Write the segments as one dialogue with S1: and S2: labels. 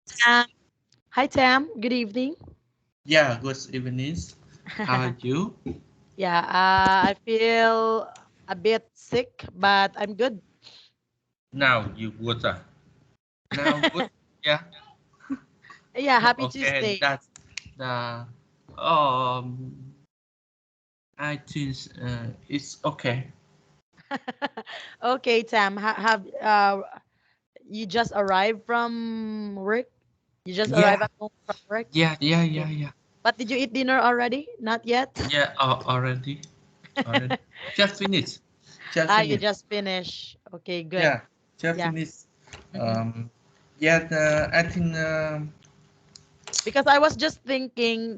S1: Tam. Hi, Tam. Good evening.
S2: Yeah, good evening. How are you?
S1: Yeah, I feel a bit sick, but I'm good.
S2: Now you good. Now good. Yeah.
S1: Yeah, happy
S2: Okay.
S1: Tuesday.
S2: That's the. Um. I think it's okay.
S1: Okay, Tam. Have you just arrived from work? You just arrived
S2: Yeah.
S1: at home from work?
S2: Yeah. Yeah.
S1: Okay.
S2: Yeah. Yeah.
S1: But did you eat dinner already? Not yet.
S2: Yeah. Already. Already. Just finished. Just
S1: You
S2: finished.
S1: just finished. Okay, good.
S2: Yeah. Just
S1: Yeah.
S2: finished.
S1: hmm
S2: Yeah. I think.
S1: Because I was just thinking,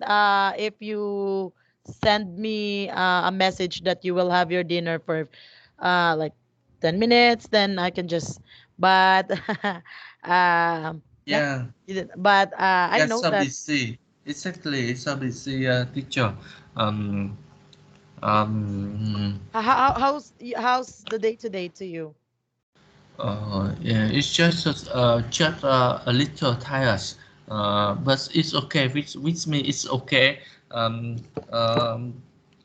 S1: if you send me a message that you will have your dinner for like 10 minutes, then I can just, but yeah,
S2: Yeah.
S1: you but I
S2: Yeah.
S1: know
S2: So
S1: that.
S2: busy. Exactly. So busy. Teacher. Um. Um.
S1: How's the day today to you?
S2: Yeah, it's just a little tired, but it's okay. With me, it's okay. Um, um,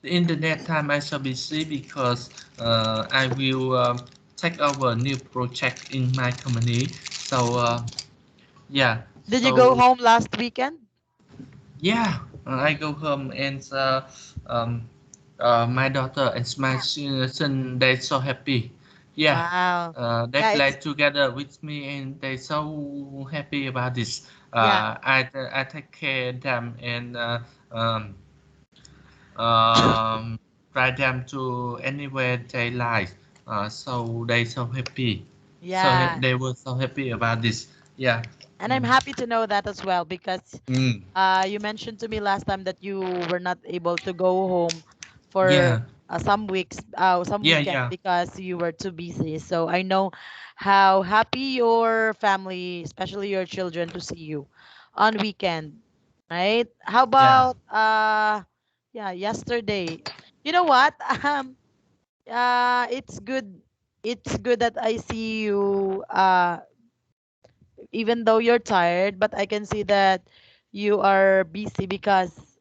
S2: the internet time I shall be busy because I will take over a new project in my company. So yeah,
S1: Did you go
S2: so
S1: home last weekend?
S2: yeah, I go home and my daughter and my son they so happy. Yeah,
S1: Wow.
S2: they
S1: Yeah,
S2: play
S1: it's
S2: together with me and they so happy about this.
S1: yeah.
S2: I take care of them and um, um, try them to anywhere they like. So they so happy.
S1: Yeah.
S2: They were so happy about this. Yeah.
S1: And I'm
S2: Mm.
S1: happy to know that as well because
S2: Mm.
S1: you mentioned to me last time that you were not able to go home for
S2: Yeah.
S1: some weeks, some
S2: Yeah.
S1: weekend
S2: Yeah.
S1: because you were too busy. So I know how happy your family, especially your children, to see you on weekend, right? How
S2: Yeah.
S1: about yeah, yesterday? You know what? It's good. It's good that I see you even though you're tired, but I can see that you are busy because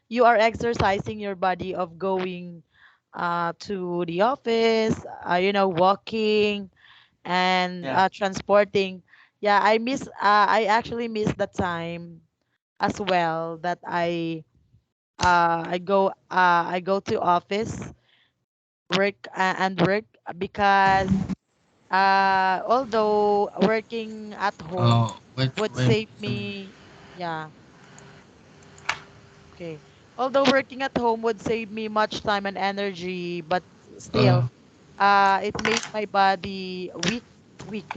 S1: you are exercising your body of going to the office, walking and
S2: Yeah.
S1: transporting. Yeah, I actually miss the time as well that I go to office work and work because although working at home would
S2: Wait.
S1: save me, yeah, okay. Although working at home would save me much time and energy, but still,
S2: Uh,
S1: it made my body weak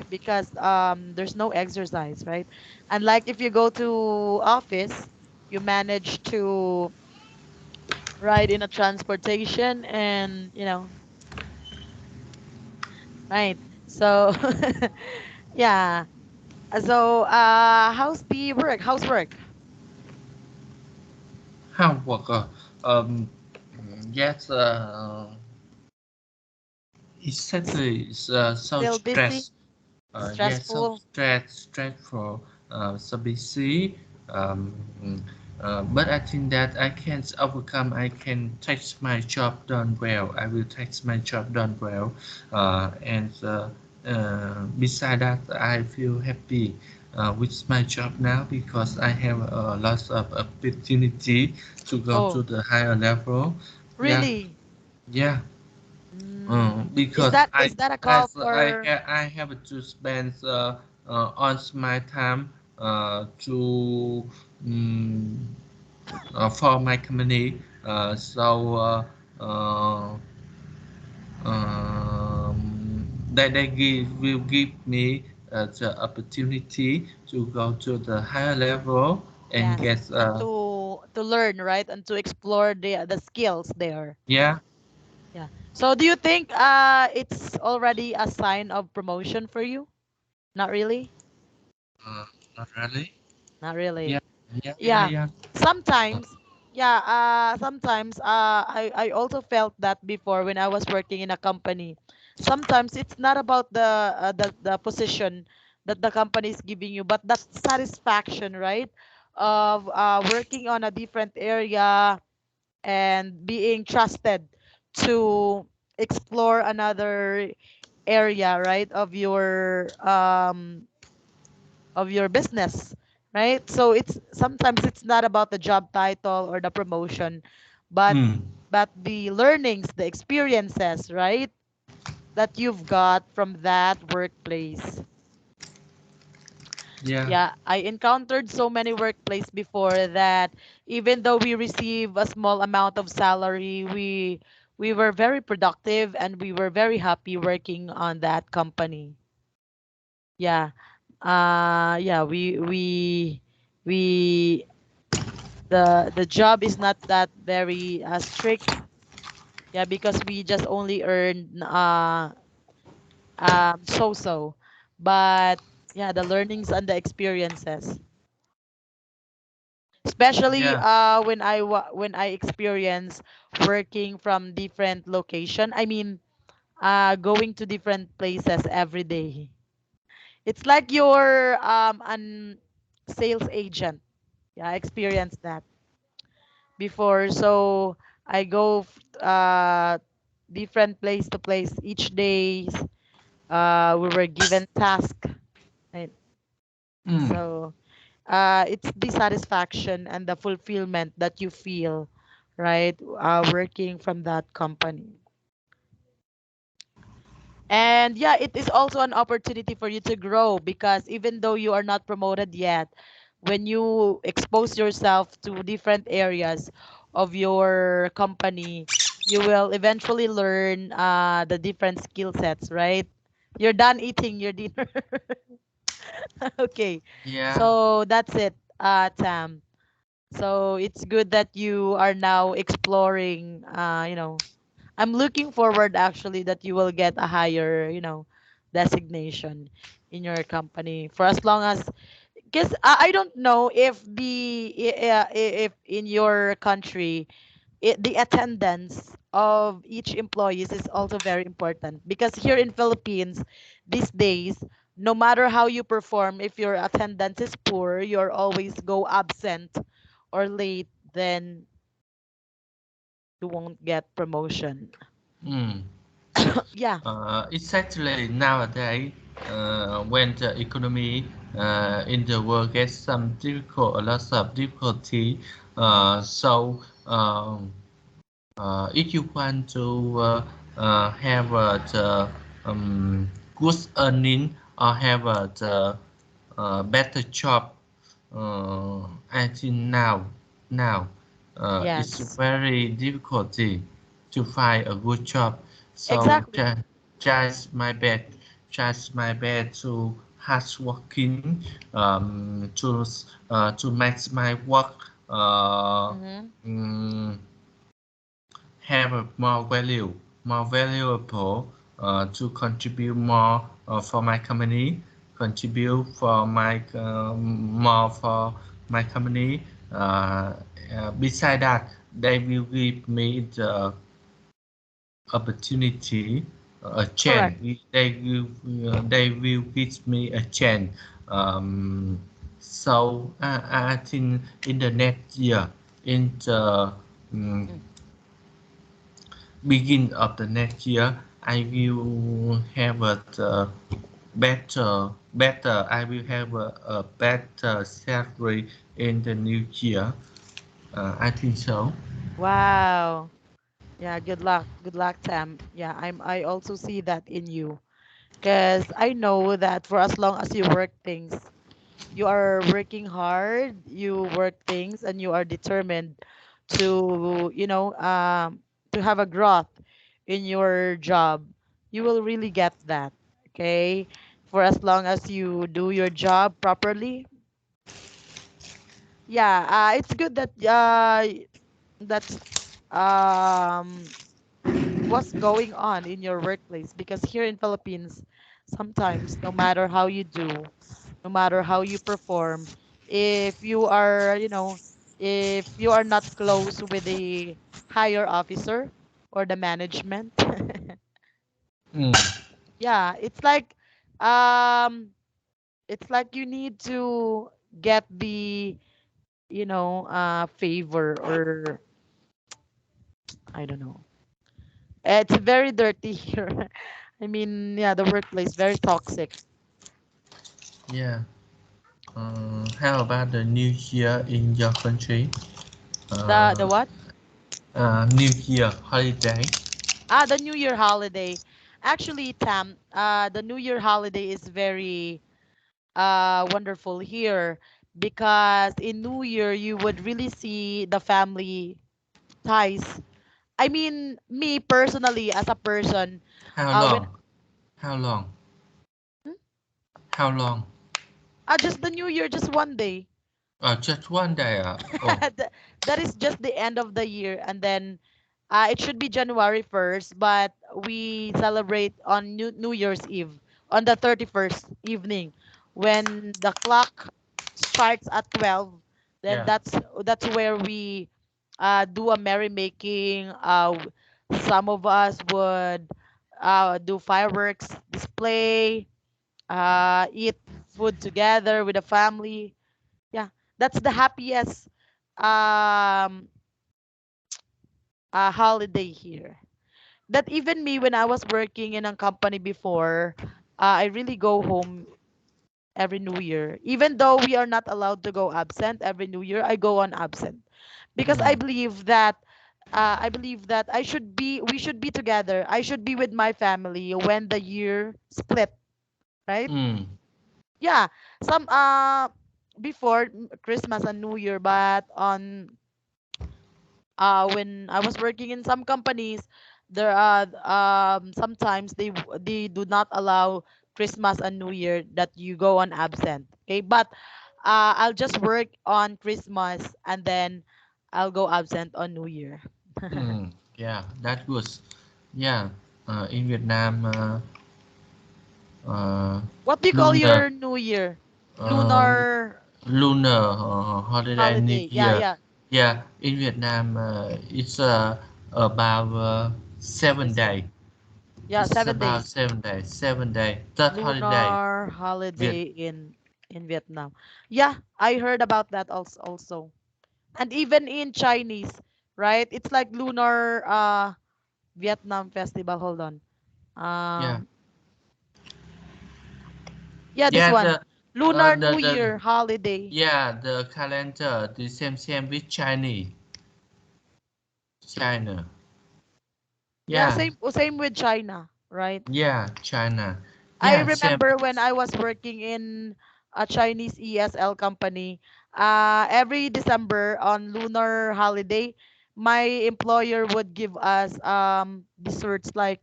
S1: because there's no exercise, right? And like if you go to office, you manage to ride in a transportation and right. So yeah. So how's the work? How's work?
S2: how work? Um, yes. Exactly. It's so
S1: Still busy?
S2: stress. Yes, so
S1: Stressful?
S2: stressful. So busy. Um, but I think that I can overcome. I can take my job done well. I will take my job done well. Beside that, I feel happy with my job now because I have a lot of opportunity to go to
S1: Oh,
S2: the higher level. Yeah,
S1: really?
S2: yeah.
S1: Is
S2: Because
S1: that is that a call for?
S2: I have to spend on my time to um, for my company. Uh, they will give me the opportunity to go to the higher level and
S1: Yes,
S2: get
S1: and to learn, right? And to explore the skills there.
S2: yeah.
S1: Yeah. So do you think it's already a sign of promotion for you? Not really?
S2: Uh, Not really.
S1: Not
S2: Yeah,
S1: really.
S2: yeah,
S1: Yeah.
S2: yeah.
S1: Sometimes, yeah, sometimes I also felt that before when I was working in a company. Sometimes it's not about the position, that the company is giving you, but that satisfaction, right, of working on a different area and being trusted to explore another area, right, of your business, right? So it's sometimes it's not about the job title or the promotion, but
S2: Mm.
S1: the learnings, the experiences, right, that you've got from that workplace.
S2: Yeah.
S1: Yeah, I encountered so many workplace before that even though we receive a small amount of salary, we were very productive and we were very happy working on that company. Yeah. Yeah, we the job is not that very strict. Yeah, because we just only earn so. But yeah, the learnings and the experiences, especially
S2: Yeah.
S1: when I experience working from different location. I mean, going to different places every day. It's like you're an sales agent. Yeah, I experienced that before. So I go different place to place each day. We were given task, right?
S2: Mm.
S1: So it's the satisfaction and the fulfillment that you feel, right, working from that company. And yeah, it is also an opportunity for you to grow because even though you are not promoted yet, when you expose yourself to different areas of your company, you will eventually learn the different skill sets, right? You're done eating your dinner. Okay.
S2: Yeah.
S1: So that's it, Tam. So it's good that you are now exploring, I'm looking forward actually that you will get a higher, designation in your company for as long as, because I don't know if if in your country the attendance of each employees is also very important because here in Philippines these days, no matter how you perform, if your attendance is poor, you're always go absent or late, then you won't get promotion.
S2: Mm.
S1: Yeah.
S2: Exactly nowadays, when the economy in the world gets some difficult, a lot of difficulty, so if you want to have the good earning or have the better job, I think now it's
S1: Yes.
S2: very difficult to find a good job. So
S1: Exactly.
S2: just my best to hard working to make my work
S1: Mm-hmm.
S2: mm, have a more valuable to contribute more for my company, contribute for my more for my company. Uh, Beside that, they will give me the opportunity, a chance.
S1: Correct.
S2: They will give me a chance. Um, so I think in the next year, in the um,
S1: Mm.
S2: begin of the next year, I will have better. I will have a better salary in the new year. I think so.
S1: Wow. Yeah, good luck. Good luck, Tam. Yeah, I also see that in you. Because I know that for as long as you work things, you are working hard, you work things, and you are determined to, to have a growth in your job, you will really get that. Okay? For as long as you do your job properly. Yeah, it's good that that's um what's going on in your workplace because here in Philippines sometimes no matter how you do, no matter how you perform, if you are, if you are not close with the higher officer or the management,
S2: Mm,
S1: yeah, it's like um It's like you need to get the, favor, or I don't know. It's very dirty here. I mean, yeah, the workplace very toxic.
S2: Yeah. How about the New Year in your country?
S1: The
S2: Uh,
S1: what?
S2: New Year holiday.
S1: The New Year holiday. Actually, Tam, the New Year holiday is very wonderful here, because in New Year you would really see the family ties. I mean, me personally as a person,
S2: How
S1: when
S2: long? How long?
S1: hmm?
S2: How long?
S1: Just the New Year, just one day.
S2: Just one day. Oh,
S1: That that is just the end of the year, and then it should be January 1st, but we celebrate on New Year's Eve, on the 31st evening, when the clock strikes at 12. Then
S2: yeah.
S1: that's where we do a merrymaking. Some of us would do fireworks display, eat food together with the family. Yeah, that's the happiest um holiday here. That even me, when I was working in a company before, I really go home every New Year. Even though we are not allowed to go absent every New Year, I go on absent, because
S2: Mm.
S1: I believe that we should be together. I should be with my family when the year split, right?
S2: Mm.
S1: Yeah, some before Christmas and New Year, but on when I was working in some companies, there are sometimes they do not allow Christmas and New Year that you go on absent. Okay, but I'll just work on Christmas, and then I'll go absent on New Year.
S2: Mm. Yeah, that was. Yeah. In Vietnam, uh,
S1: What do you call
S2: lunar,
S1: your New Year?
S2: uh,
S1: Lunar
S2: lunar holiday New
S1: holiday. Yeah,
S2: Year.
S1: yeah.
S2: Yeah, in Vietnam, it's about 7
S1: This one.
S2: days.
S1: Yeah,
S2: It's
S1: 7 days.
S2: about 7 days. 7 days. Third holiday.
S1: Lunar
S2: Viet.
S1: holiday in Vietnam. Yeah, I heard about that also. And even in Chinese, right? It's like lunar Vietnam festival. Hold on.
S2: Yeah.
S1: Um yeah, this
S2: Yeah.
S1: one. Lunar New
S2: The
S1: Year holiday.
S2: yeah, the calendar the same with Chinese. China.
S1: Yeah,
S2: Yeah.
S1: same with China, right?
S2: Yeah. China.
S1: I
S2: Yeah. Same.
S1: remember when I was working in a Chinese ESL company, every December on lunar holiday, my employer would give us desserts like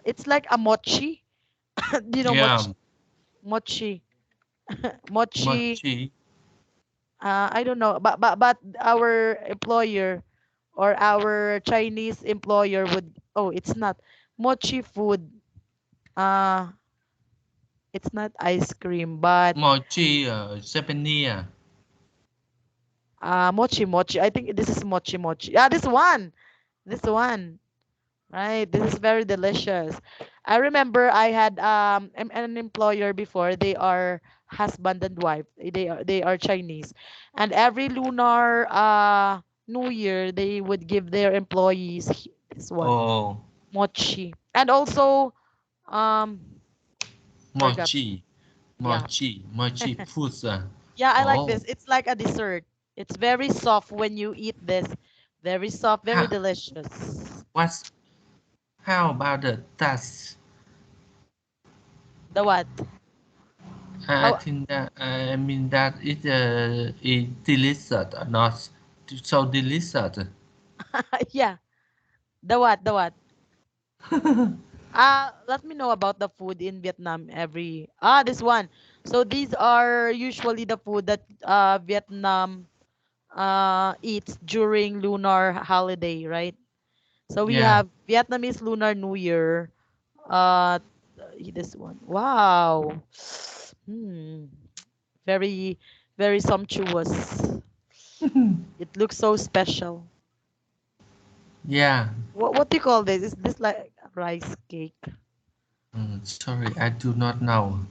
S1: it's like a mochi. Do you know
S2: Yeah.
S1: mochi? Mochi.
S2: Mochi.
S1: I don't know, but our employer, or our Chinese employer would, oh, it's not mochi food. Uh it's not ice cream, but
S2: Mochi. Japanese.
S1: mochi mochi. I think this is mochi mochi. Yeah, this one. This one. Right. This is very delicious. I remember I had an employer before. They are husband and wife. They are Chinese. And every lunar New Year they would give their employees this one,
S2: Oh.
S1: mochi. And also um forgot.
S2: Mochi.
S1: Yeah.
S2: Mochi foods.
S1: Yeah, I like
S2: Oh.
S1: this. It's like a dessert. It's very soft when you eat this. Very soft, very
S2: How,
S1: delicious.
S2: what's, how about the taste?
S1: The what?
S2: I
S1: How
S2: think that I mean that it delicious or not so delicious.
S1: yeah. The what? The what? Let me know about the food in Vietnam this one. So these are usually the food that Vietnam eats during lunar holiday, right? So we
S2: Yeah.
S1: have Vietnamese Lunar New Year. Uh this one. Wow. Hmm. Very very sumptuous. It looks so special.
S2: Yeah.
S1: What do you call this? Is this like rice cake?
S2: Sorry, I do not know.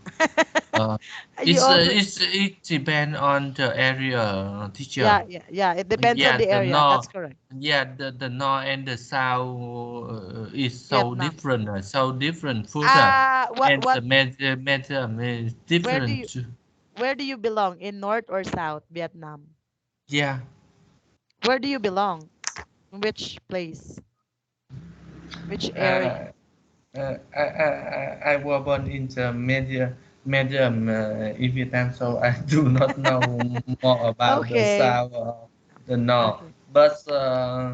S2: Uh,
S1: You also,
S2: it depends on the area, teacher.
S1: yeah, yeah, yeah. It depends on
S2: Yeah,
S1: the
S2: the
S1: area. That's
S2: north,
S1: correct.
S2: yeah, the north and the south is
S1: Vietnam.
S2: so different food, and the
S1: What,
S2: matter is
S1: where do
S2: different
S1: you,
S2: too.
S1: where do you belong? In North or South Vietnam?
S2: Yeah.
S1: Where do you belong? Which place? Which area?
S2: Uh, I was born in the medium in Vietnam, so I do not know more about the
S1: Okay.
S2: south or the north.
S1: Okay.
S2: But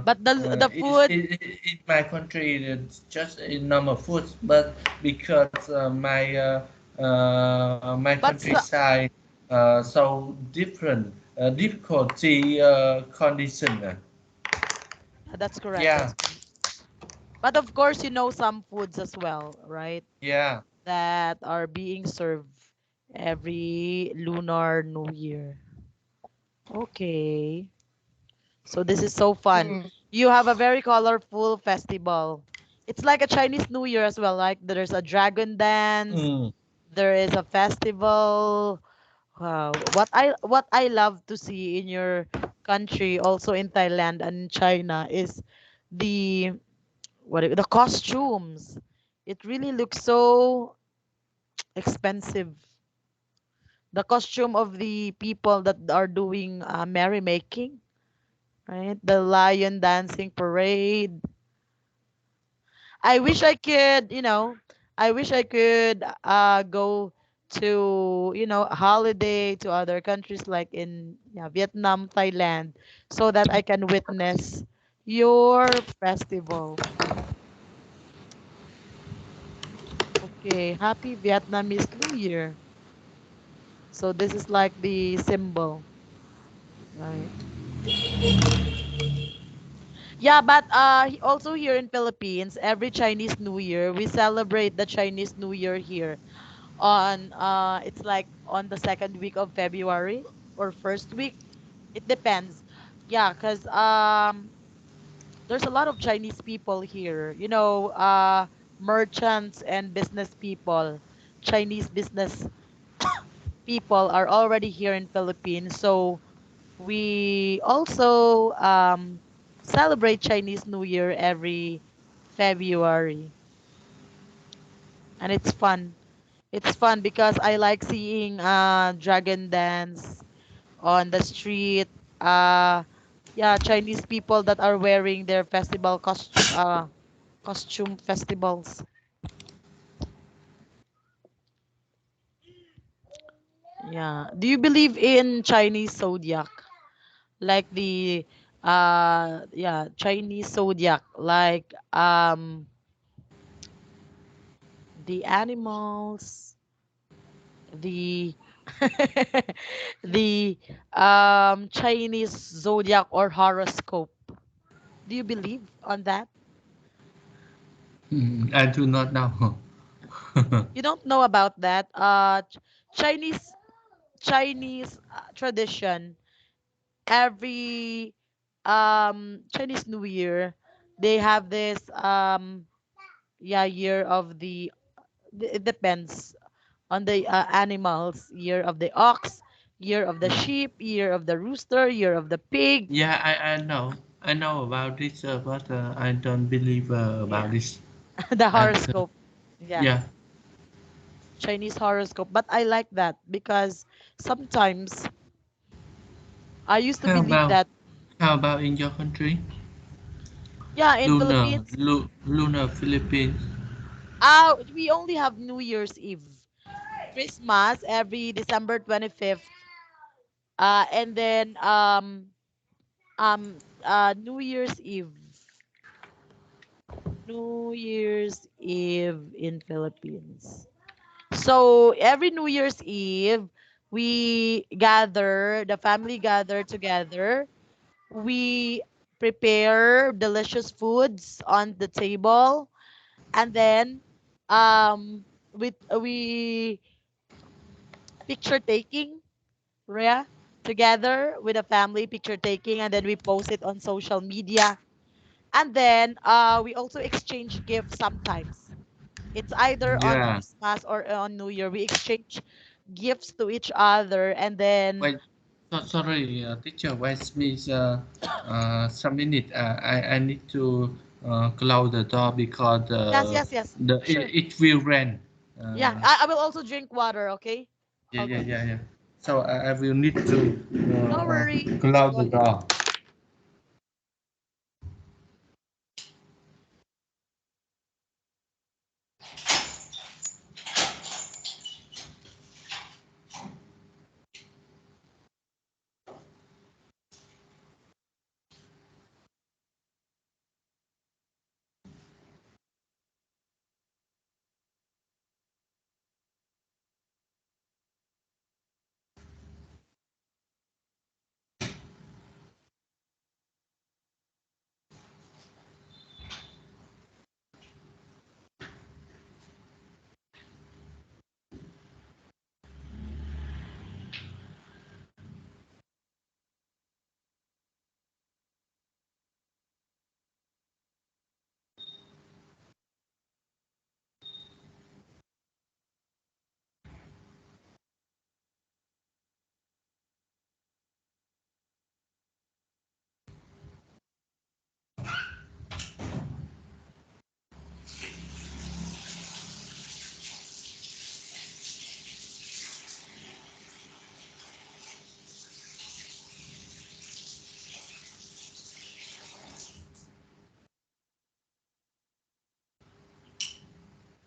S1: But the food,
S2: in my country, it's just a normal food. But because my
S1: but
S2: countryside so different, difficulty condition.
S1: that's correct.
S2: Yeah,
S1: That's correct. But of course, you know some foods as well, right?
S2: yeah.
S1: That are being served every Lunar New Year. Okay. So this is so fun.
S2: Mm,
S1: You have a very colorful festival. It's like a Chinese New Year as well. Like there's a dragon dance,
S2: mm,
S1: there is a festival. Wow. What I love to see in your country, also in Thailand and in China, is the the costumes. It really looks so expensive. The costume of the people that are doing merrymaking, right? The lion dancing parade. I wish I could, I wish I could go to, holiday to other countries like in, yeah, Vietnam, Thailand, so that I can witness your festival. Okay, happy Vietnamese New Year. So this is like the symbol, right? Yeah, but also here in Philippines, every Chinese New Year, we celebrate the Chinese New Year here on it's like on the second week of February or first week. It depends. Yeah, cuz there's a lot of Chinese people here. Merchants and business people. Chinese business people are already here in Philippines. So we also celebrate Chinese New Year every February, and it's fun. It's fun because I like seeing dragon dance on the street. Uh, yeah, Chinese people that are wearing their festival costume festivals. Yeah. Do you believe in Chinese zodiac? Like the yeah, Chinese zodiac, like the animals, the the Chinese zodiac or horoscope. Do you believe on that?
S2: I do not know.
S1: You don't know about that? Chinese Chinese tradition. Every Chinese New Year, they have this yeah, year of the. It depends on the animals. Year of the ox, year of the sheep, year of the rooster, year of the pig.
S2: Yeah, I know about this, but I don't believe about
S1: Yeah,
S2: this.
S1: the
S2: And
S1: horoscope.
S2: yeah,
S1: Yes, Chinese horoscope. But I like that because sometimes I used to
S2: how
S1: believe
S2: about
S1: that.
S2: in your country?
S1: Yeah, in Philippines,
S2: Lunar Philippines.
S1: we only have New Year's Eve, Christmas every December 25th, and then New Year's Eve. New Year's Eve in Philippines. So every New Year's Eve, the family gather together. We prepare delicious foods on the table, and then we picture taking, yeah, together with a family picture taking, and then we post it on social media. And then we also exchange gifts sometimes. It's either on
S2: Yeah,
S1: Christmas or on New Year. We exchange gifts to each other, and then
S2: Wait, sorry, teacher. Wait, please. Some minute. I need to close the door because
S1: yes, yes, yes, sure.
S2: it will rain.
S1: Yeah,
S2: Uh,
S1: I will also drink water. Okay,
S2: yeah,
S1: all
S2: yeah,
S1: good.
S2: yeah, yeah. So I will need to
S1: No worries.
S2: close
S1: Go
S2: the
S1: ahead.
S2: door.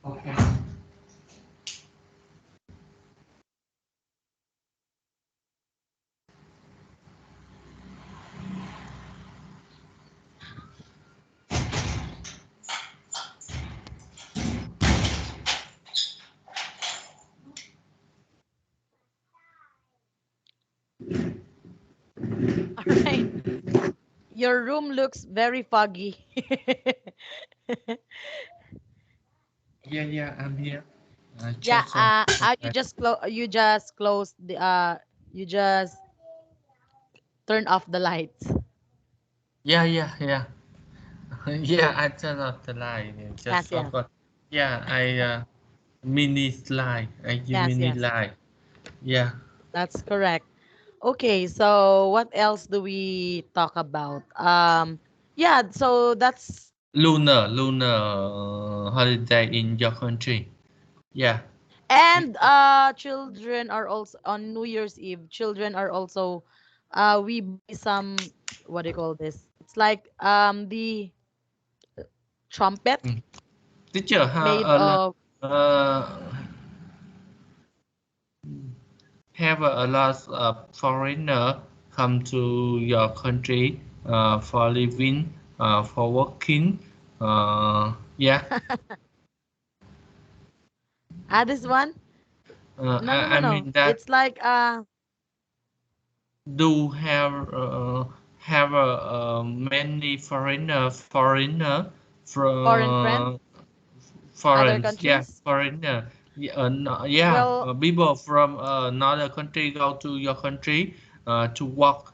S2: Okay.
S1: All right. Your room looks very foggy.
S2: Yeah, yeah. I'm here.
S1: Yeah,
S2: Just
S1: you just close the you just turn off the lights.
S2: yeah, yeah, yeah. Yeah, I turned off the light. And just
S1: Yes, yes.
S2: forgot. Yeah, I mini slide. I use
S1: Yes,
S2: mini
S1: yes.
S2: light. Yeah.
S1: That's correct. Okay, so what else do we talk about? Yeah, so that's
S2: Lunar holiday in your country. Yeah. We,
S1: and children are also on New Year's Eve. Children are also we buy some, what do you call this? It's like the trumpet
S2: mm. Teacher,
S1: made of
S2: have a lot of foreigner come to your country for living, for working. Yeah,
S1: this one. No, no, no,
S2: I
S1: no.
S2: mean that
S1: It's like
S2: do have many foreigner
S1: foreign friends,
S2: from
S1: other
S2: foreigners, yeah,
S1: countries.
S2: foreigner, yeah, no, yeah,
S1: Well,
S2: people from another country go to your country to work,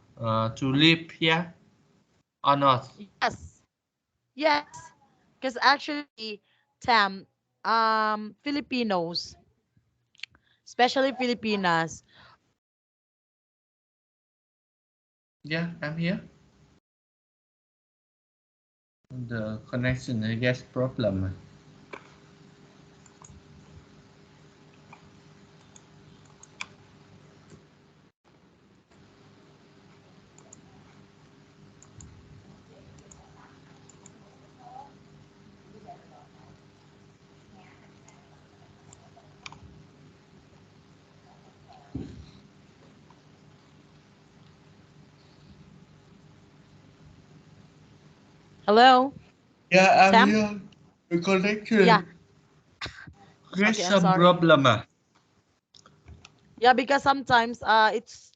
S2: to live, yeah, or not?
S1: yes, yes. Because actually, Tam, Filipinos, especially Filipinas,
S2: Yeah, I'm here. The connection, I guess, problem.
S1: hello,
S2: Yeah, I'm
S1: Tam.
S2: here. The
S1: Yeah.
S2: connection. Get
S1: Okay, I'm
S2: some
S1: sorry.
S2: problem.
S1: Yeah, because sometimes it's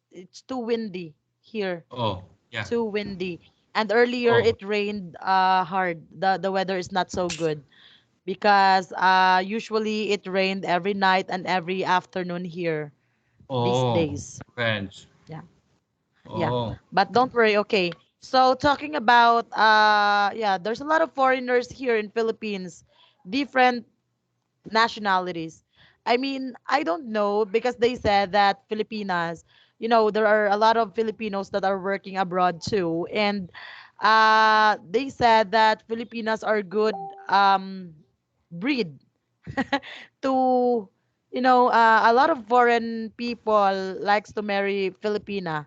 S1: too windy here,
S2: Oh, yeah.
S1: too windy. And earlier
S2: Oh,
S1: it rained hard. The weather is not so good because usually it rained every night and every afternoon here these
S2: oh,
S1: days.
S2: French.
S1: Yeah. Yeah.
S2: Oh,
S1: But don't worry, okay. So talking about yeah, there's a lot of foreigners here in Philippines, different nationalities. I mean, I don't know because they said that Filipinas, there are a lot of Filipinos that are working abroad too, and they said that Filipinas are good breed to, a lot of foreign people likes to marry Filipina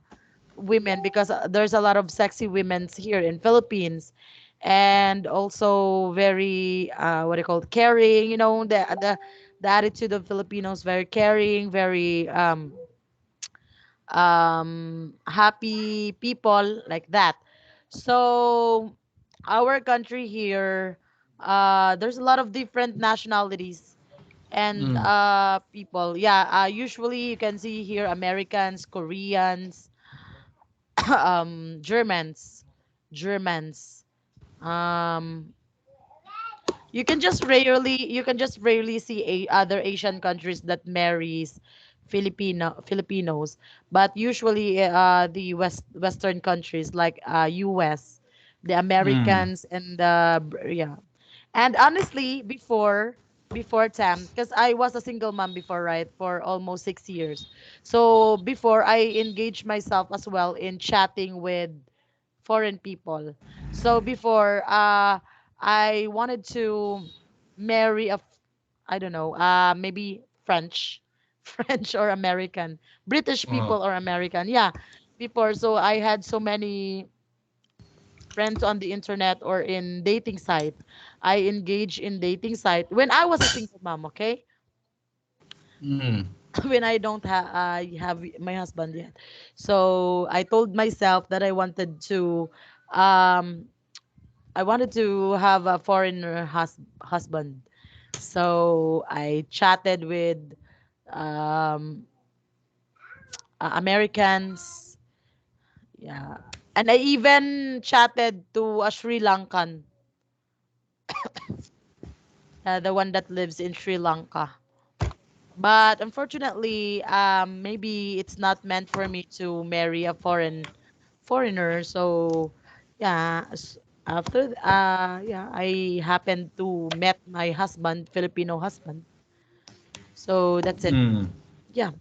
S1: women because there's a lot of sexy women here in Philippines, and also very what do you call it, caring. The attitude of Filipinos, very caring, very happy people like that. So our country here, there's a lot of different nationalities and
S2: Mm.
S1: people. Yeah, usually you can see here Americans, Koreans, Germans. Um, you can just rarely see other Asian countries that marries Filipinos, but usually the Western countries like US, the
S2: Mm.
S1: Americans and the yeah. And honestly, before Tam, because I was a single mom before, right, for almost 6 years. So before I engaged myself as well in chatting with foreign people. So before, I wanted to marry I don't know, maybe French, French or American, British
S2: Oh.
S1: people or American. Yeah, before. So I had so many friends on the internet or in dating site. I engaged in dating site when I was a single mom. Okay,
S2: Mm.
S1: when I have my husband yet. So I told myself that um I wanted to have a foreigner husband. So I chatted with um, Americans, yeah, and I even chatted to a Sri Lankan, the one that lives in Sri Lanka. But unfortunately, maybe it's not meant for me to marry a foreigner. So, yeah, yeah, I happened to met my husband, Filipino husband. So that's it.
S2: Mm.
S1: Yeah.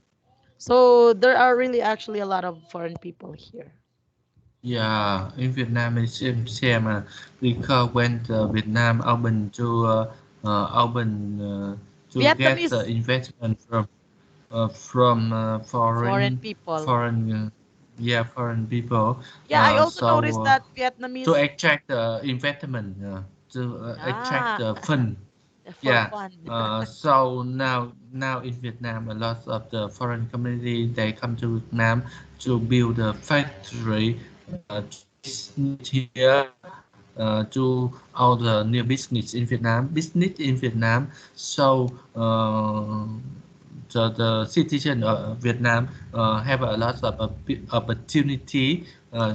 S1: So there are really actually a lot of foreign people here.
S2: Yeah, in Vietnam it's same because when the Vietnam open to get the
S1: Vietnamese
S2: investment from
S1: foreign
S2: foreign
S1: people.
S2: foreign yeah foreign people
S1: Yeah, I also
S2: so
S1: noticed that
S2: to
S1: Vietnamese,
S2: attract the investment to attract
S1: ah,
S2: the fund.
S1: for
S2: Yeah.
S1: fun.
S2: So now in Vietnam, a lot of the foreign community they come to Vietnam to build a factory, to business here, to all the new business in Vietnam. So the citizen of Vietnam have a lot of opportunity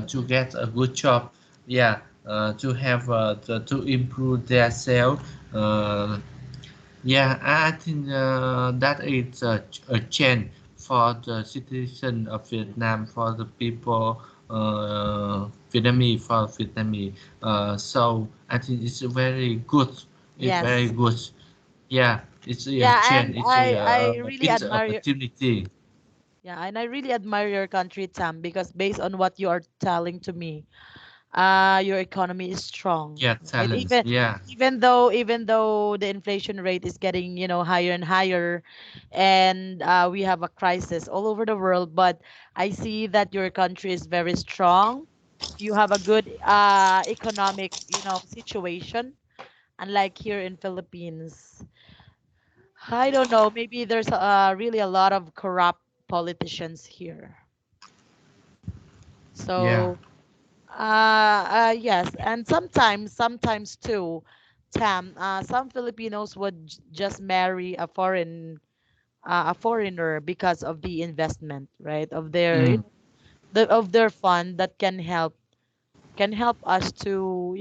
S2: to get a good job. Yeah, to have to improve their self. Uh, yeah, I think that is a change for the citizen of Vietnam, for the people Vietnamese, for Vietnamese. So I think it's very good. It's very
S1: Yes.
S2: good. Yeah, it's a
S1: Yeah,
S2: change.
S1: and
S2: It's
S1: I
S2: a
S1: really
S2: big
S1: admire your,
S2: opportunity.
S1: yeah, and I really admire your country, Tam, because based on what you are telling to me, your economy is strong,
S2: Yeah,
S1: right?
S2: talents.
S1: even
S2: Yeah,
S1: even though the inflation rate is getting, higher and higher, and we have a crisis all over the world, but I see that your country is very strong. You have a good economic, situation, unlike here in Philippines. I don't know, maybe there's really a lot of corrupt politicians here.
S2: yeah,
S1: So yes, and sometimes too, Tam, some Filipinos would just marry a foreigner because of the investment, right? Of their,
S2: mm,
S1: of their fund that can help us to,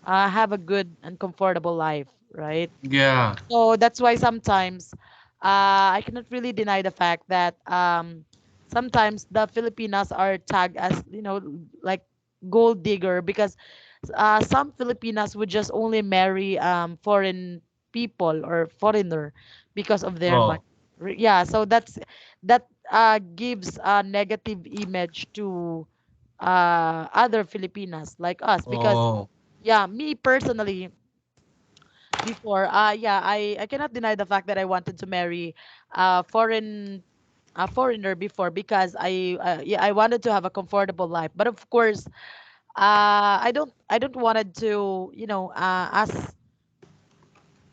S1: have a good and comfortable life, right?
S2: yeah,
S1: So that's why sometimes I cannot really deny the fact that sometimes the Filipinas are tagged as, like gold digger because some Filipinas would just only marry foreign people or foreigner because of their money.
S2: Oh,
S1: Yeah, so that gives a negative image to other Filipinas like us, because
S2: oh,
S1: yeah, me personally, before, yeah, I cannot deny the fact that I wanted to marry a foreigner before, because yeah, I wanted to have a comfortable life. But of course, I don't wanted to, ask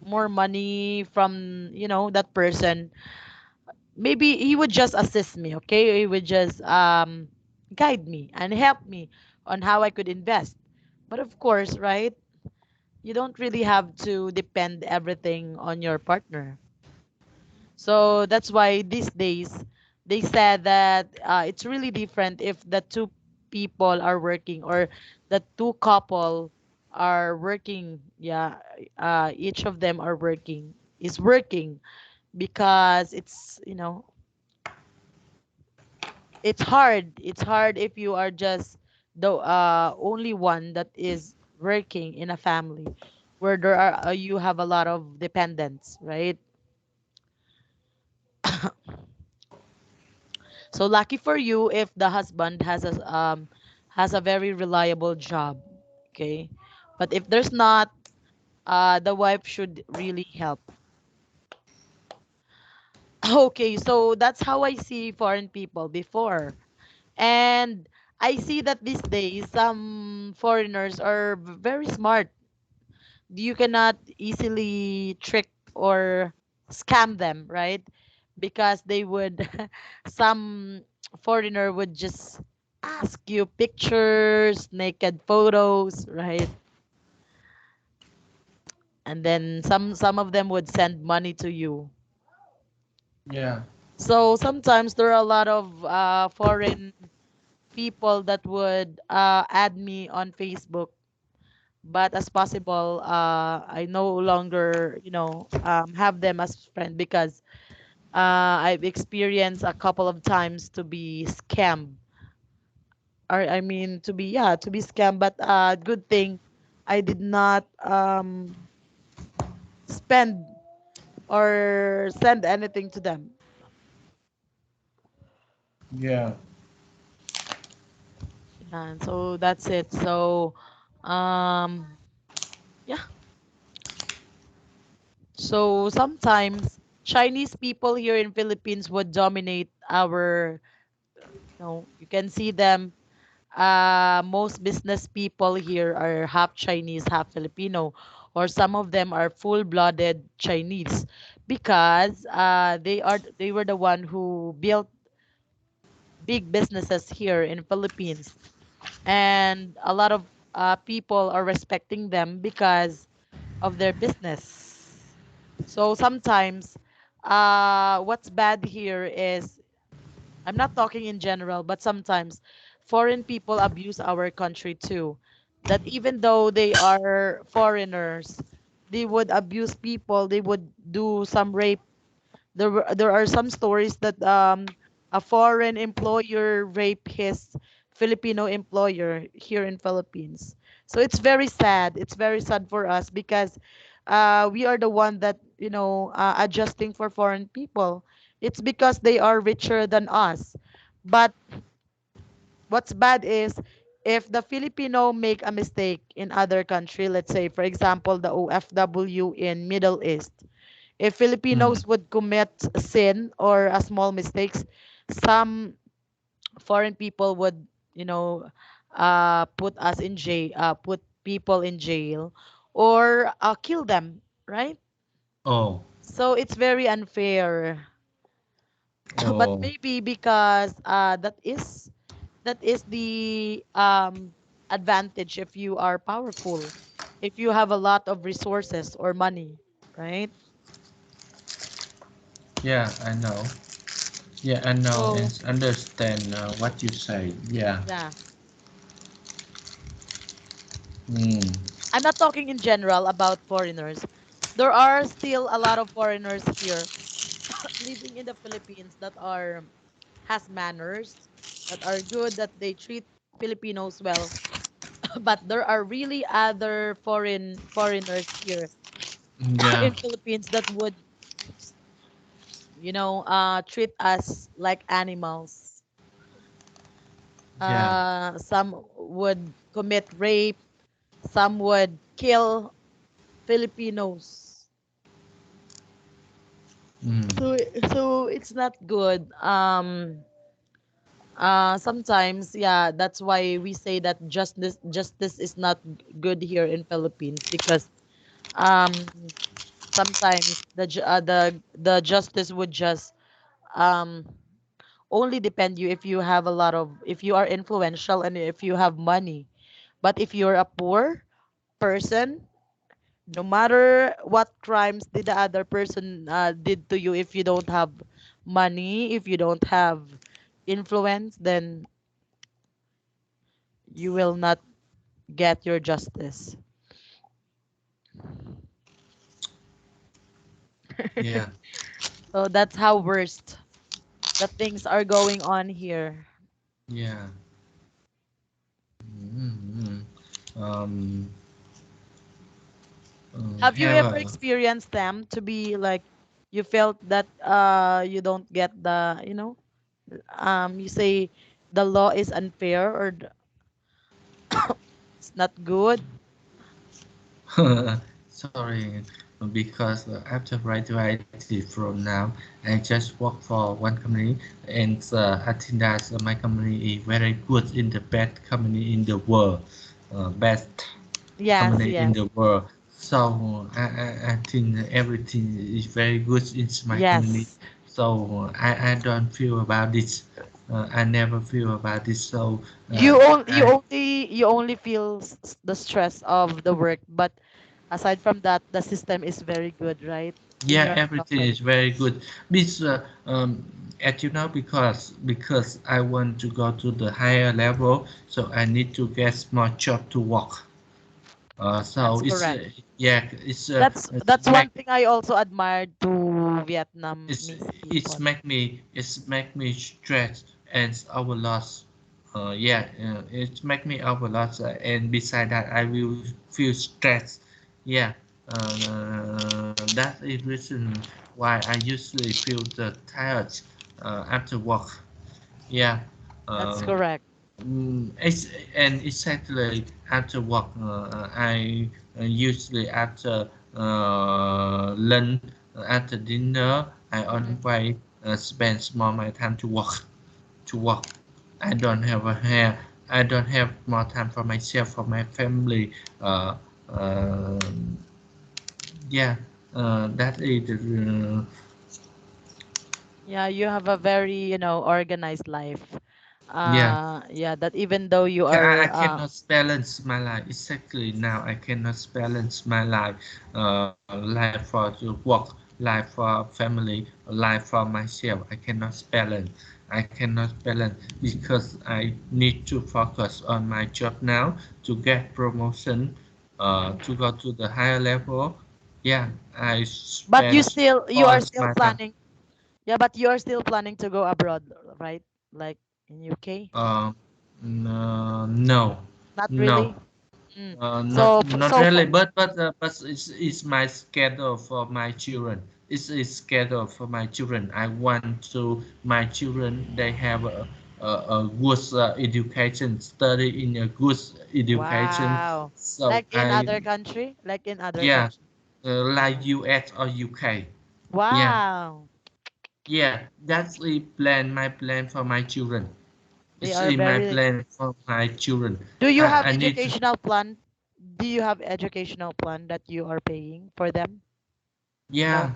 S1: more money from, that person. Maybe he would just assist me, okay? He would just guide me and help me on how I could invest. But of course, right? You don't really have to depend everything on your partner. So that's why these days they said that it's really different if the two people are working, or the two couple are working. Yeah, each of them is working, because it's hard if you are just the only one that is working in a family, where you have a lot of dependents, right? So lucky for you if the husband has a very reliable job, okay? But if there's not, the wife should really help. Okay, so that's how I see foreign people before. And I see that these days some foreigners are very smart. You cannot easily trick or scam them, right? Because they would, some foreigner would just ask you pictures, naked photos, right? And then some of them would send money to you.
S2: yeah,
S1: So sometimes there are a lot of foreign people that would add me on Facebook, but as possible, I no longer, have them as friend, because I've experienced a couple of times to be scammed, or I mean to be scammed. But good thing I did not spend or send anything to them.
S2: yeah,
S1: And so that's it. So um yeah. So sometimes Chinese people here in Philippines would dominate our, you can see them. Most business people here are half Chinese, half Filipino, or some of them are full-blooded Chinese, because they were the one who built big businesses here in Philippines, and a lot of people are respecting them because of their business. So sometimes, what's bad here is, I'm not talking in general, but sometimes foreign people abuse our country too. That even though they are foreigners, they would abuse people, they would do some rape. There are some stories that a foreign employer raped his Filipino employer here in Philippines. So it's very sad. It's very sad for us, because we are the one that, adjusting for foreign people. It's because they are richer than us. But what's bad is, if the Filipino make a mistake in other country, let's say for example the OFW in Middle East, if
S2: mm,
S1: Filipinos would commit sin or a small mistakes, some foreign people would, put us in jail, put people in jail, or kill them, right?
S2: oh,
S1: So it's very unfair. But
S2: oh,
S1: maybe because that is the advantage if you are powerful, if you have a lot of resources or money, right?
S2: yeah, I know. Yeah, I know and
S1: So
S2: understand what you say. Yeah.
S1: yeah,
S2: Mm.
S1: I'm not talking in general about foreigners. There are still a lot of foreigners here living in the Philippines that are has manners, that are good, that they treat Filipinos well. But there are really other foreigners here
S2: Yeah.
S1: in Philippines that would treat us like animals.
S2: Yeah.
S1: Some would commit rape, some would kill Filipinos.
S2: Mm.
S1: So it's not good. Sometimes, yeah, that's why we say that justice is not good here in Philippines, because um sometimes the justice would just um only depend you if you have a lot of, if you are influential and if you have money. But if you're a poor person, no matter what crimes did the other person did to you, if you don't have money, if you don't have influence, then you will not get your justice.
S2: Yeah.
S1: So that's how worst the things are going on here.
S2: Yeah. Mm. Um,
S1: Have you
S2: have
S1: ever
S2: a
S1: experienced them to be like, you felt that you don't get the, you say the law is unfair, or it's not good?
S2: sorry, because after graduated from now, I just work for one company, and I think that my company is very good in the best company in the world, best
S1: Yes,
S2: company in
S1: yes,
S2: the world. So I think everything is very good in my company.
S1: yes.
S2: So I don't feel about this. I never feel about this. So
S1: You on,
S2: I
S1: you only feel the stress of the work, but aside from that, the system is very good, right? In
S2: yeah,
S1: your
S2: everything
S1: company.
S2: is very good. Because as you know, because I want to go to the higher level, so I need to get more job to work. So
S1: That's
S2: it's
S1: correct.
S2: yeah, it's
S1: That's
S2: make
S1: one thing I also admired to
S2: it's
S1: Vietnamese
S2: it's
S1: people.
S2: make me it's make me stressed and overlost. Yeah, it make me overlost, and beside that, I will feel stressed. Yeah, that is reason why I usually feel the tired after work. Yeah,
S1: That's
S2: uh,
S1: correct.
S2: and exactly after work, I usually after lunch, after dinner, I
S1: Mhm.
S2: always spend more my time to work. To work. I don't have a hair. I don't have more time for myself, for my family. Uh, uh, yeah, that is
S1: Yeah, you have a very, organized life.
S2: yeah.
S1: Yeah, that even though you
S2: I
S1: are,
S2: cannot balance my life exactly now. I cannot balance my life, life for the work, life for family, life for myself. I cannot balance. I cannot balance because I need to focus on my job now to get promotion, to go to the higher level. Yeah, I
S1: but
S2: spend
S1: you
S2: all
S1: are still
S2: my time.
S1: planning. Yeah, but you are still planning to go abroad, right? Like in UK?
S2: Um, no,
S1: Not
S2: no.
S1: really. Mm.
S2: Not
S1: So
S2: not
S1: so
S2: really,
S1: for,
S2: but it's my schedule for my children. It's schedule for my children. I want to my children they have a good education, study in a good education.
S1: wow.
S2: So
S1: Like in
S2: I
S1: other country? Like in other
S2: yeah,
S1: country.
S2: like US or UK. Yeah,
S1: Wow.
S2: yeah. That's the plan. My plan for my children.
S1: They
S2: It's
S1: are
S2: in my
S1: very.
S2: plan for my children.
S1: Do you have
S2: I need to.
S1: educational plan? Do you have educational plan that you are paying for them?
S2: Yeah,
S1: No.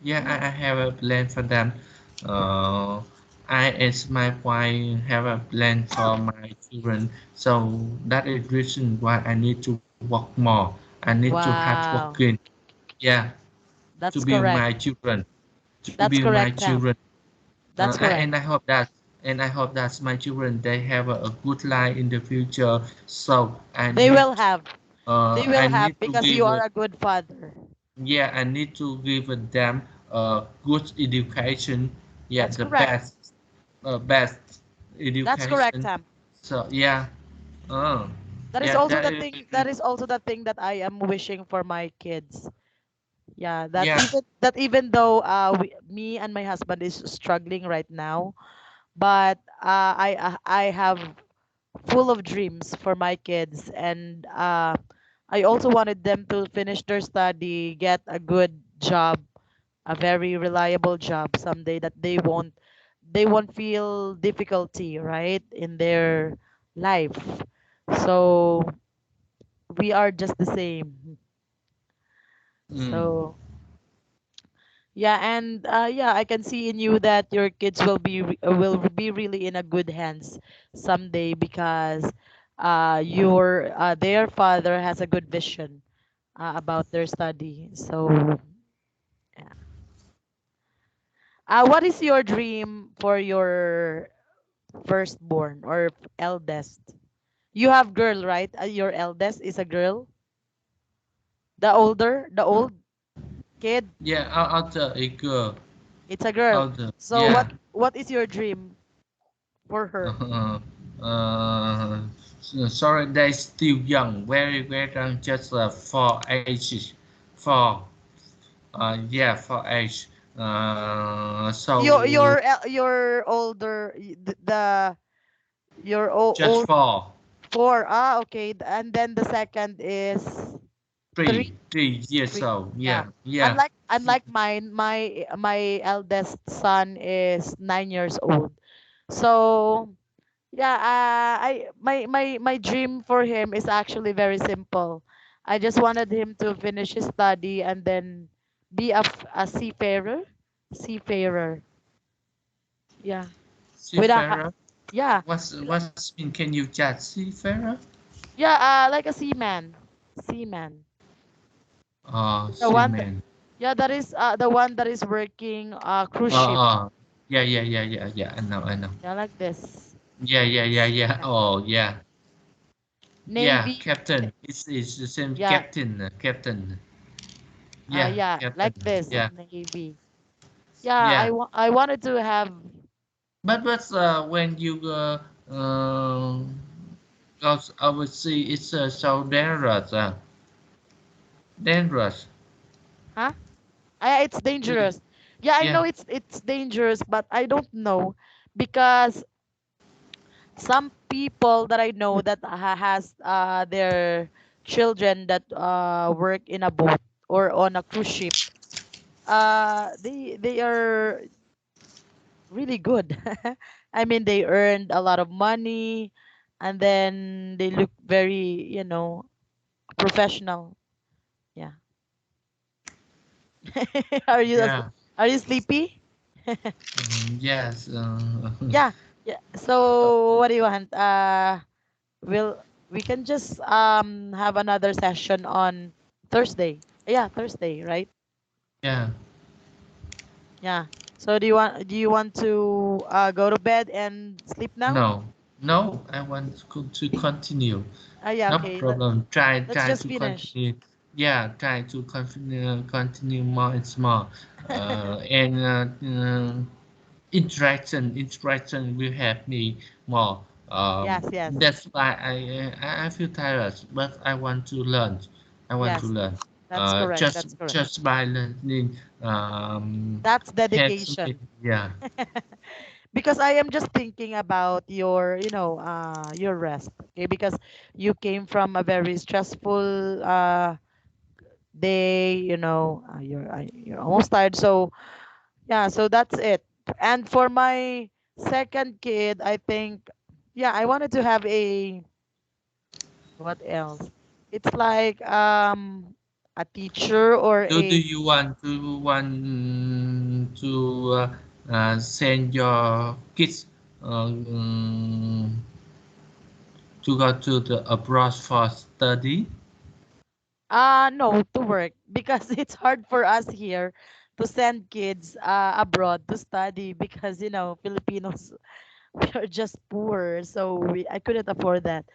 S2: yeah,
S1: Mm,
S2: I have a plan for them. Uh, I as my wife have a plan for my children. So that is reason why I need to work more. I need to hard working.
S1: wow.
S2: Yeah, to
S1: That's
S2: build
S1: correct.
S2: my children. To
S1: That's
S2: build my
S1: correct, Tam.
S2: children.
S1: That's correct.
S2: And I hope that my children they have a good life in the future. So
S1: They will have. They
S2: I
S1: will
S2: need
S1: have
S2: to
S1: because
S2: give
S1: you are a good father.
S2: yeah, I need to give them a good education. Yeah,
S1: That's
S2: the
S1: correct.
S2: best
S1: That's correct,
S2: education.
S1: Tam.
S2: So yeah, uh,
S1: That is
S2: yeah,
S1: also
S2: that
S1: the
S2: is
S1: thing. That is also the thing that I am wishing for my kids. Yeah,
S2: Yeah.
S1: that even though me and my husband is struggling right now, but I have full of dreams for my kids, and I also wanted them to finish their study, get a good job, a very reliable job someday, that they won't feel difficulty, right, in their life. So we are just the same.
S2: Mm.
S1: So yeah, and yeah, I can see in you that your kids will be really in a good hands someday, because your their father has a good vision about their study. So yeah. What is your dream for your firstborn or eldest? You have girl, right? Your eldest is a girl. The old kid,
S2: Yeah, other a girl.
S1: it's a girl.
S2: Other.
S1: So
S2: Yeah.
S1: what is your dream for her?
S2: Uh, sorry, they still young, very young, just for age, for yeah, for age. So
S1: Your older the your
S2: just
S1: old
S2: for
S1: four. Okay. And then the second is three.
S2: 3 years
S1: Three.
S2: old.
S1: Yeah.
S2: Yeah, yeah,
S1: Unlike mine, my eldest son is 9 years old. So yeah, my dream for him is actually very simple. I just wanted him to finish his study and then be a seafarer. Seafarer. Yeah. With a
S2: seafarer.
S1: yeah.
S2: What's mean? Can you judge seafarer?
S1: Yeah, like a seaman. Seaman. The one that,
S2: Seaman.
S1: yeah, that is the one that is working cruise ship.
S2: Yeah, yeah. I know.
S1: Yeah, like this.
S2: Yeah.
S1: Yeah.
S2: Oh, yeah. Yeah,
S1: Navy.
S2: captain. It's the same
S1: Yeah.
S2: captain. Captain. Yeah,
S1: Yeah,
S2: captain.
S1: like this.
S2: Yeah,
S1: Navy. Yeah,
S2: yeah.
S1: I wanted to have.
S2: But when you goes overseas, it's so dangerous. Dangerous.
S1: Huh? It's
S2: Y-
S1: dangerous. Yeah, I know
S2: Yeah.
S1: it's dangerous, but I don't know, because some people that I know that has their children that work in a boat or on a cruise ship, they are really good. I mean, they earned a lot of money, and then they look very, professional. Yeah. are you
S2: Yeah.
S1: are you sleepy?
S2: Yes.
S1: Yeah. Yeah. So what do you want? We'll we can just have another session on Thursday. Yeah, Thursday, right?
S2: yeah.
S1: Yeah. So do you want to go to bed and sleep now?
S2: No. No. I want to continue.
S1: Yeah,
S2: No
S1: okay.
S2: problem.
S1: Let's
S2: Try
S1: just
S2: to
S1: finish.
S2: continue. Yeah. Try to continue more and more. And interaction will help me more.
S1: Yes, yes.
S2: That's why I feel tired, but I want to learn. I want to
S1: Yes.
S2: learn.
S1: That's correct.
S2: Just
S1: That's correct.
S2: just by learning
S1: That's
S2: helps me.
S1: dedication.
S2: Yeah,
S1: Because I am just thinking about your rest. Okay, because you came from a very stressful day, you're almost tired. So yeah, so that's it. And for my second kid, I think, yeah, I wanted to have a, what else? It's like a teacher or
S2: do
S1: a,
S2: you want to send your kids to go to the abroad for study?
S1: no, to work, because it's hard for us here to send kids abroad to study, because Filipinos, we are just poor, so I couldn't afford that.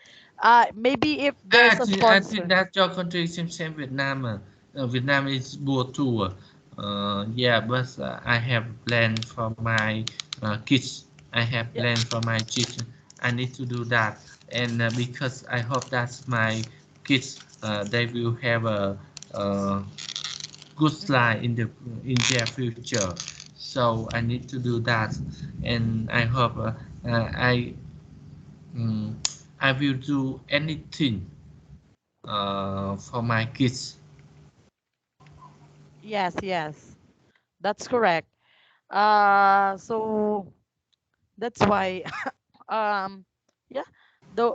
S1: Maybe if there's a
S2: I think
S1: sponsor.
S2: that your country is same Vietnam. Vietnam is poor too. Yeah, but I have plan for my kids. I have
S1: Yeah,
S2: plan for my kids. I need to do that, and because I hope that my kids they will have a uh, good
S1: Mhm.
S2: life in their future. So I need to do that, and I hope I mm, I will do anything for my kids.
S1: Yes, yes, that's correct. So that's why, um, yeah, though,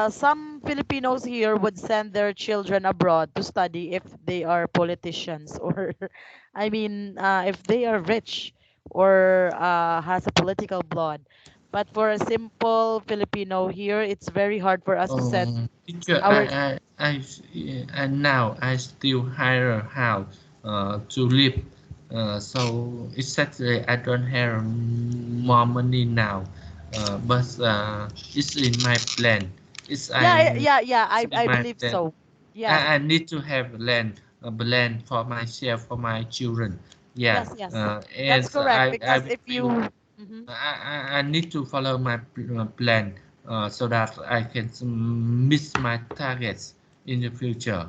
S1: some Filipinos here would send their children abroad to study if they are politicians or, I mean, if they are rich or has a political blood. But for a simple Filipino here, it's very hard for us to send
S2: Teacher,
S1: our.
S2: and now I still hire a house to live. So exactly, I don't have more money now, but it's in my plan.
S1: Yeah, yeah, yeah.
S2: It's in
S1: I
S2: my
S1: believe
S2: plan.
S1: so. Yes,
S2: I need to have land, a land for myself, for my children. Yeah,
S1: yes, yes.
S2: and
S1: That's correct
S2: I
S1: because if
S2: will.
S1: you. Mhm.
S2: I need to follow my plan so that I can miss my targets in the future.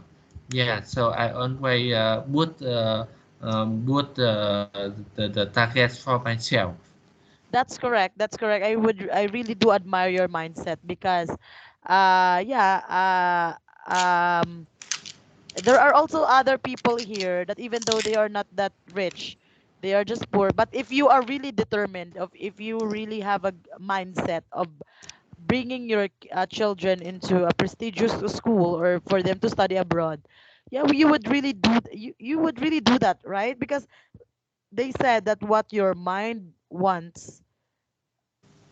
S2: Yeah, so I always put the targets for myself.
S1: That's correct. That's correct. I really do admire your mindset because yeah, there are also other people here that even though they are not that rich, they are just poor. But if you are really determined, of if you really have a mindset of bringing your children into a prestigious school or for them to study abroad, yeah, you would really you would really do that, right? Because they said that what your mind wants,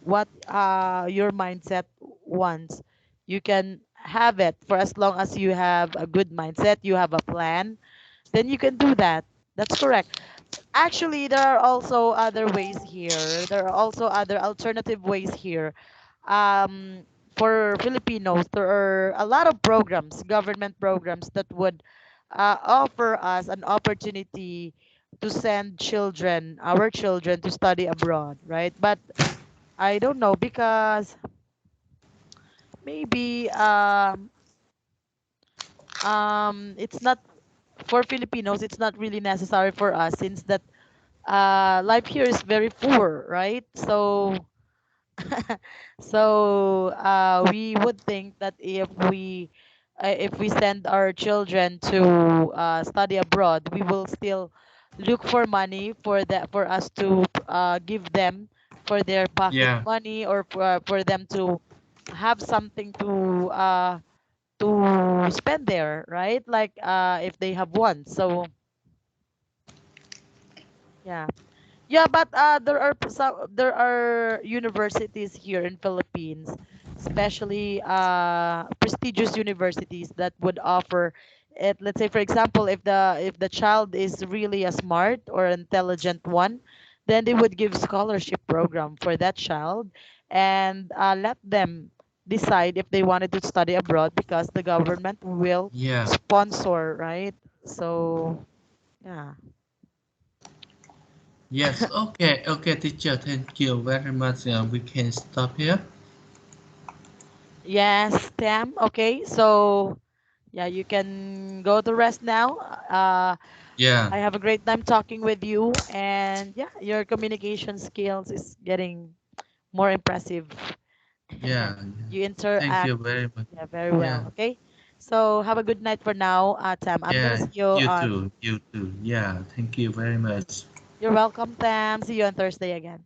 S1: what your mindset wants, you can have it for as long as you have a good mindset, you have a plan, then you can do that. That's correct. Actually, there are also other ways here. There are also other alternative ways here. Um, for Filipinos, there are a lot of programs, government programs that would offer us an opportunity to send children, our children, to study abroad, right? But I don't know because maybe it's not for Filipinos. It's not really necessary for us since that life here is very poor, right? So we would think that if we send our children to study abroad, we will still look for money for that for us to give them for their pocket
S2: Yeah,
S1: money or for them to have something to spend there, right? Like if they have one. So yeah. Yeah, but there are universities here in Philippines, especially prestigious universities that would offer it. Let's say, for example, if the child is really a smart or intelligent one, then they would give scholarship program for that child and let them decide if they wanted to study abroad because the government will
S2: yeah,
S1: sponsor, right? So yeah.
S2: yes. Okay, okay, teacher. Thank you very much. We can stop here.
S1: Yes, Tam. Okay, so yeah, you can go to rest now.
S2: Yeah,
S1: I have a great time talking with you, and yeah, your communication skills is getting more impressive.
S2: yeah.
S1: You
S2: Thank
S1: interact,
S2: you very much.
S1: yeah, very
S2: Yeah,
S1: well. Okay, so have a good night for now, Tam. I'm gonna
S2: yeah.
S1: see you
S2: You
S1: on.
S2: too. You too. Yeah. Thank you very much.
S1: You're welcome, Tam. See you on Thursday again.